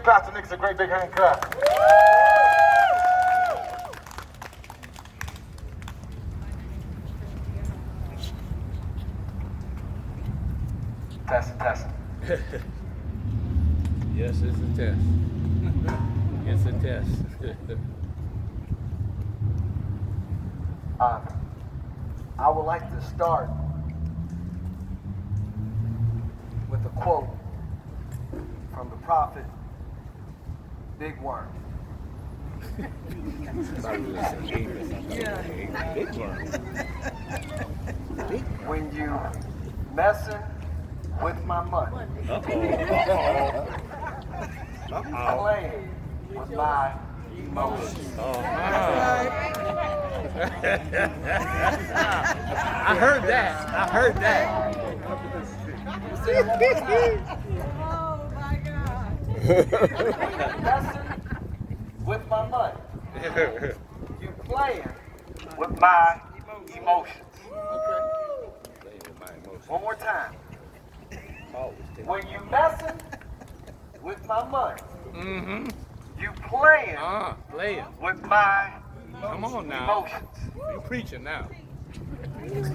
give Pastor Nix a great big hand clap. Test. Yes, it's a test. It's a test. I would like to start with a quote from the prophet Big Worm. Big worm. When you messing with my money, playing with my emotions. I heard that. Oh my God. Messing with my money. You playing with my emotions. One more time. When you messing with my money, you playing with my Come on now. emotions. You preaching now. If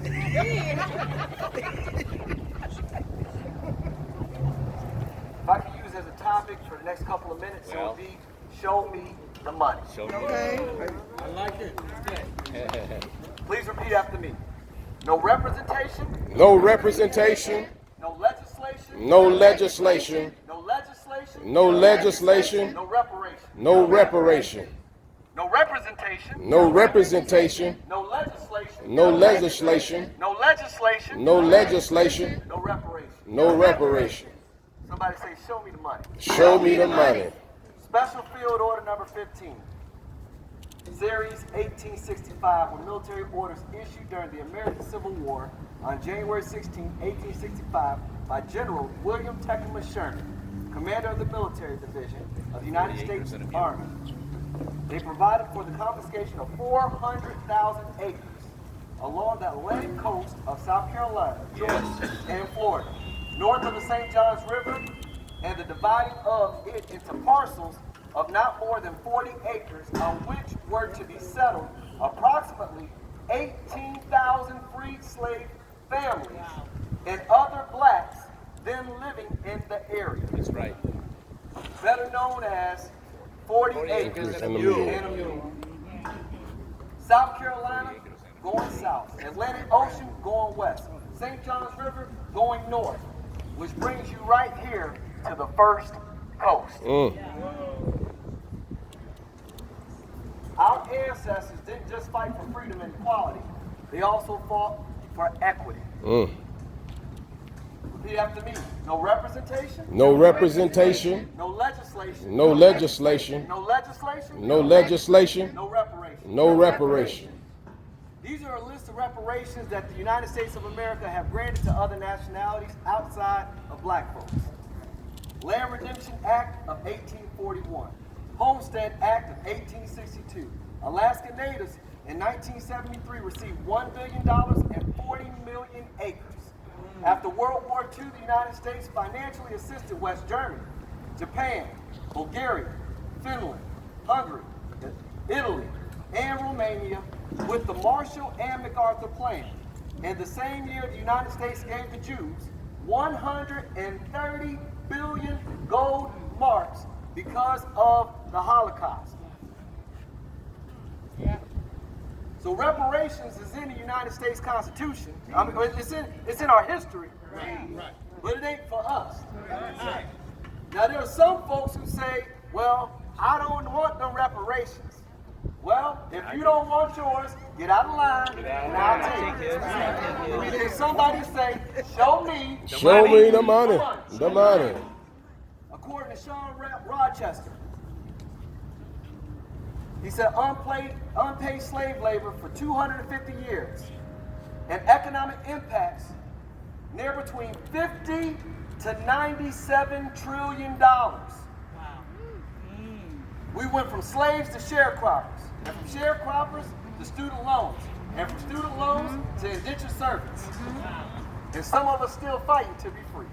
I could use as a topic for the next couple of minutes, it would be show me the money. I like it. Please repeat after me. No representation. No representation. No legislation. No legislation. No legislation. No legislation. No reparation. No reparation. No representation. No representation. No legislation. No legislation. No legislation. No legislation. No reparation. No reparation. Somebody say, show me the money. Show me the money. Special Field Order No. 15. Series 1865 were military orders issued during the American Civil War on January 16, 1865 by General William Tecumseh Sherman, commander of the military division of the United States Army. They provided for the confiscation of 400,000 acres along the Atlantic coast of South Carolina, Georgia, and Florida, north of the St. Johns River, and the dividing of it into parcels of not more than 40 acres, on which were to be settled approximately 18,000 freed slave families and other blacks then living in the area. That's right. Better known as 40 acres and a mule. and a mule. South Carolina going south, Atlantic Ocean going west, St. Johns River going north, which brings you right here to the first coast. Our ancestors didn't just fight for freedom and equality, they also fought for equity. Repeat after me. No representation. No representation. No legislation. No legislation. No legislation. No legislation. No reparation. No reparation. These are a list of reparations that the United States of America have granted to other nationalities outside of black folks. Land Redemption Act of 1841. Homestead Act of 1862. Alaska Natives in 1973 received $1 billion and 40 million acres. After World War II, the United States financially assisted West Germany, Japan, Bulgaria, Finland, Hungary, Italy, and Romania with the Marshall and MacArthur Plan. In the same year, the United States gave the Jews 130 billion gold marks because of the Holocaust. So reparations is in the United States Constitution. I mean, it's in our history, but it ain't for us. Now there are some folks who say, well, I don't want no reparations. Well, if you don't want yours, get out of line and I'll take it. And then somebody say, show me the money. The money. According to Sean Rochester, he said unpaid slave labor for 250 years and economic impacts near between 50 to 97 trillion dollars. We went from slaves to sharecroppers, and from sharecroppers to student loans, and from student loans to indentured servants. And some of us still fighting to be free.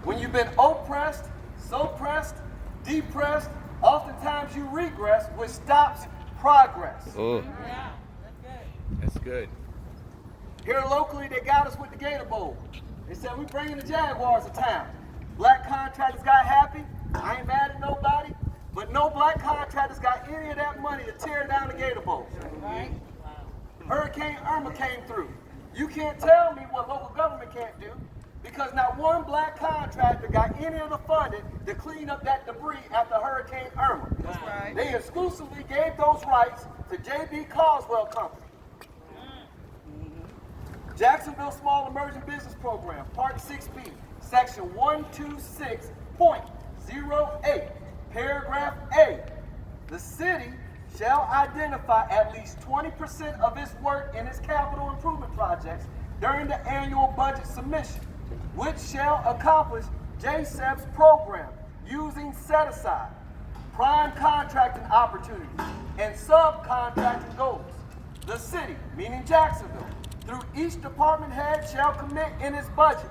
When you've been oppressed, suppressed, depressed, oftentimes you regress, which stops progress. That's good. Here locally, they got us with the Gator Bowl. They said, we bringing the Jaguars to town. Black contractors got happy. I ain't mad at nobody. But no black contractors got any of that money to tear down the Gator Bowl. Right? Hurricane Irma came through. You can't tell me what local government can't do because not one black contractor got any of the funding to clean up that debris after Hurricane Irma. That's right. They exclusively gave those rights to J.B. Caldwell Company. Jacksonville Small Emerging Business Program, Part 6B, Section 126.08, Paragraph A. The city shall identify at least 20% of its work in its capital improvement projects during the annual budget submission, which shall accomplish JSEP's program using set-aside, prime contracting opportunities, and subcontracting goals. The city, meaning Jacksonville, through each department head shall commit in its budget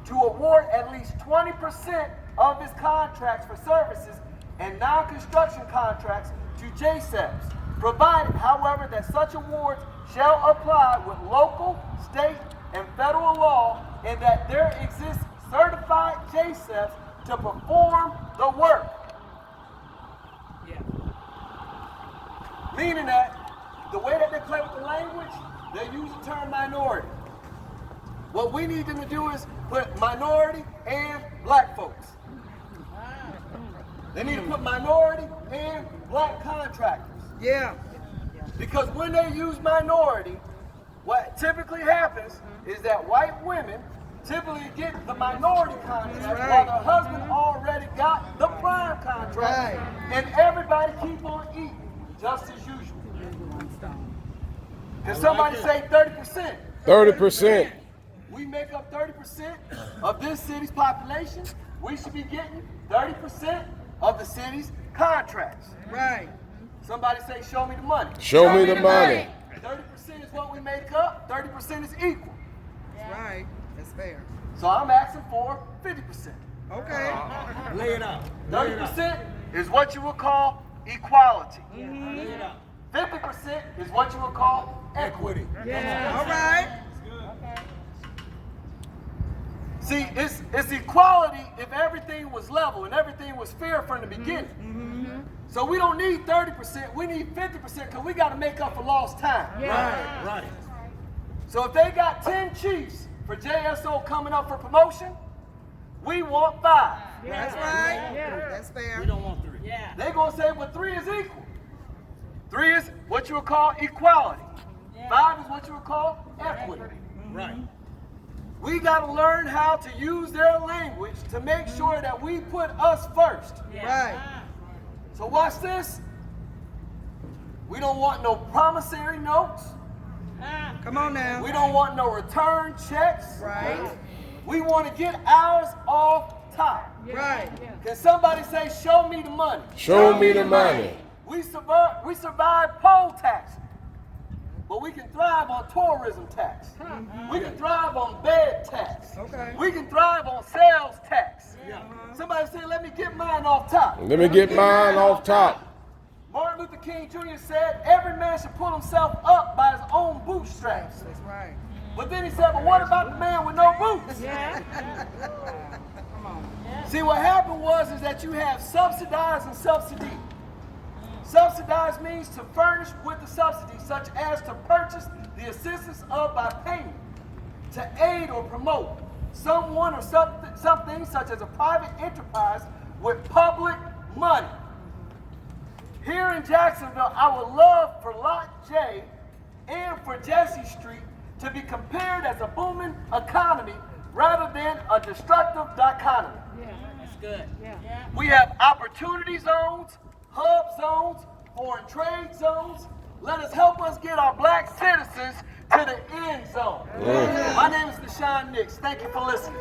to award at least 20% of its contracts for services and non-construction contracts to JSEPs, provided, however, that such awards shall apply with local, state, and federal law, and that there exists certified JSEPs to perform the work. Meaning that the way that they play with the language, they use the term minority. What we need them to do is put minority and black folks. They need to put minority and black contractors. Yeah. Because when they use minority, what typically happens is that white women typically get the minority contract while the husband already got the prime contract, and everybody keep on eating just as usual. Can somebody say 30%? 30%. We make up 30% of this city's population. We should be getting 30% of the city's contracts. Right. Somebody say, show me the money. Show me the money. 30% is what we make up. 30% is equal. That's right. That's fair. So I'm asking for 50%. Okay. Lay it out. 30% is what you would call equality. Lay it out. 50% is what you would call equity. Yeah. All right. See, it's equality if everything was level and everything was fair from the beginning. So we don't need 30%, we need 50% because we got to make up for lost time. Right. So if they got 10 chiefs for JSO coming up for promotion, we want 5. That's right. That's fair. We don't want 3. They're going to say, well, 3 is equal. 3 is what you would call equality. 5 is what you would call equity. Right. We got to learn how to use their language to make sure that we put us first. Right. So watch this. We don't want no promissory notes. Come on now. We don't want no return checks. Right. We want to get ours off top. Right. Can somebody say, show me the money? Show me the money. We survive poll tax, but we can thrive on tourism tax. We can thrive on bed tax. Okay. We can thrive on sales tax. Somebody say, let me get mine off top. Let me get mine off top. Martin Luther King Jr. said, every man should pull himself up by his own bootstraps. That's right. But then he said, but what about the man with no boots? Come on. See, what happened was that you have subsidized and subsidy. Subsidized means to furnish with the subsidy, such as to purchase the assistance of by payment, to aid or promote someone or something such as a private enterprise with public money. Here in Jacksonville, I would love for Lot J and for Jesse Street to be compared as a booming economy rather than a destructive dichotomy. That's good. Yeah. We have opportunity zones, hub zones, foreign trade zones. Let us help us get our black citizens to the end zone. My name is Deshaun Nix. Thank you for listening.